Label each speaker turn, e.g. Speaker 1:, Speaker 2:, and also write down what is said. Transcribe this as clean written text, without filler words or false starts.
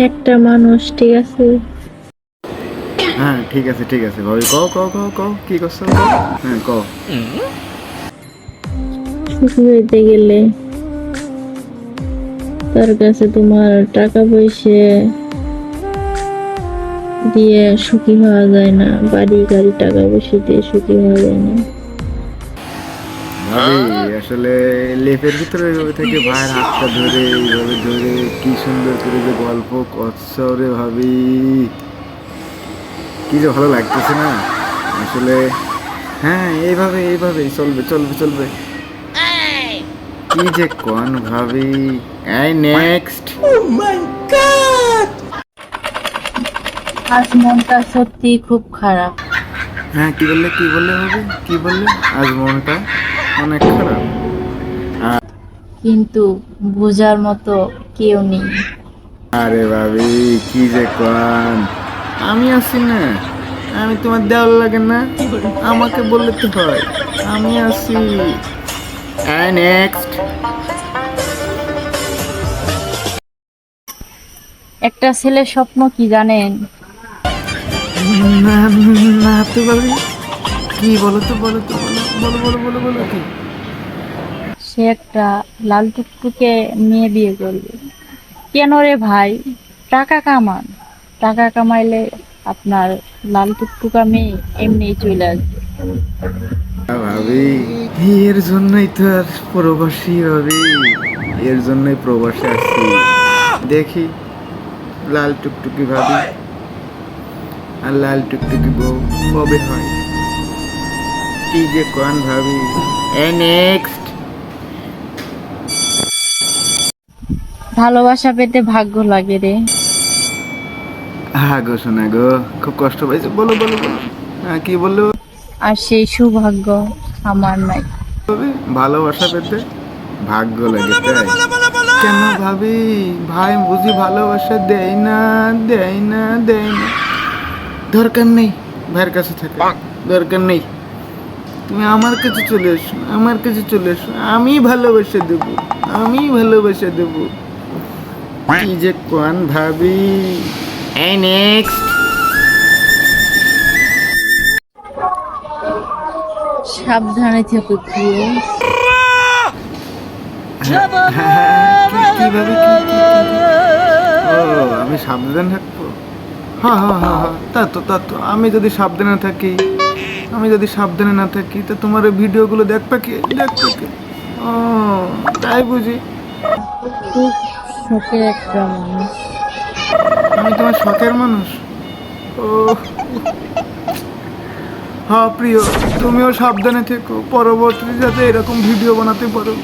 Speaker 1: একটা মানুষ, ঠিক আছে?
Speaker 2: হ্যাঁ ঠিক আছে ঠিক আছে ভাবি, কও কও কও কও কি করছো কও। হ্যাঁ কও।
Speaker 1: সুখী হইতে গেলে তার কাছে তোমার টাকা পয়সা দিয়ে সুখী হওয়া যায় না, বাড়ি গাড়ি টাকা পয়সা দিয়ে সুখী হওয়া যায় না।
Speaker 2: ভাবি আসলে লেপের ভিতরে এইভাবে থেকে ভাইয়ের হাতটা ধরে এইভাবে ধরে কি সুন্দর করে যে গল্প করছো রে ভাবি, কি যে ভালো লাগতেছে না আসলে। হ্যাঁ এইভাবে এইভাবেই চলবে চলবে চলবে। কি যে কোন ভাবি। এই নেক্সট।
Speaker 1: আজ মনটা সত্যি খুব খারাপ,
Speaker 2: হ্যাঁ কি বললে কি বললে ভাবি কি বললে? আজ মনটা অনেক খারাপ।
Speaker 1: কিন্তু বোঝার মতো কেউ নেই।
Speaker 2: আরে ভাবি কি যে কোন, আমি আছি না? আমি তোমার দেওয়াল লাগে না? আমাকে বললে তো হয়, আমি আছি। নেক্সট।
Speaker 1: একটা ছেলের স্বপ্ন কি জানেন?
Speaker 2: না না তো ভাবি, কি বলো তো বলো তো বলো বলো বলো বলো বলো কি?
Speaker 1: সে একটা লাল টুকটুকে মেয়ে বিয়ে করবে। কেন রে ভাই? টাকা কামান, টাকা কামাইলে আপনার লাল টুকটুকা মেয়ে এমনিই চলে আসবে।
Speaker 2: ভাবি এর জন্যই তো আর প্রবাসী ভাবি, এর জন্যই প্রবাসে আসছি। দেখি লাল টুকটুকি ভাবি আর লাল টুকটুকি বউ কবে হয়। কি যে কোন ভাবি। নেক্সট।
Speaker 1: ভালোবাসা পেতে ভাগ্য লাগে রে।
Speaker 2: হ্যাঁ গো শোনা গো, খুব কষ্ট পাইছো, বলো বলো বলো। হ্যাঁ কি বললো
Speaker 1: আর সেই সৌভাগ্য আমার নাই।
Speaker 2: ভাবি? ভালোবাসা পেতে ভাগ্য লাগে তাই? কেন ভাবি, ভাই বুঝি ভালোবাসা দেয় না দেয় না দেয় না? দরকার নেই ভাইয়ের কাছে থাকে, দরকার নেই। তুমি আমার কাছে চলে এসো, আমার কাছে চলে এসো, আমি ভালোবাসা দেবো, আমি ভালোবাসা দেবো। কি যে কোন ভাবি। নেক্সট।
Speaker 1: সাবধানে থেকো প্রিয়।
Speaker 2: কি ভাবি কি কি কি কি? ও আমি সাবধান থাকবো? হ্যাঁ হ্যাঁ হ্যাঁ হ্যাঁ, তা তো আমি যদি সাবধানে থাকি, আমি যদি সাবধানে না থাকি তো তোমার এই ভিডিওগুলো দেখবে কে, দেখবে কে? ও তাই বুঝি?
Speaker 1: খুব শখের একটা মানুষ।
Speaker 2: আমি তোমার শখের মানুষ? ও হ্যাঁ প্রিয়, তুমিও সাবধানে থেকো, পরবর্তীতে যাতে এরকম ভিডিও বানাতে পারো।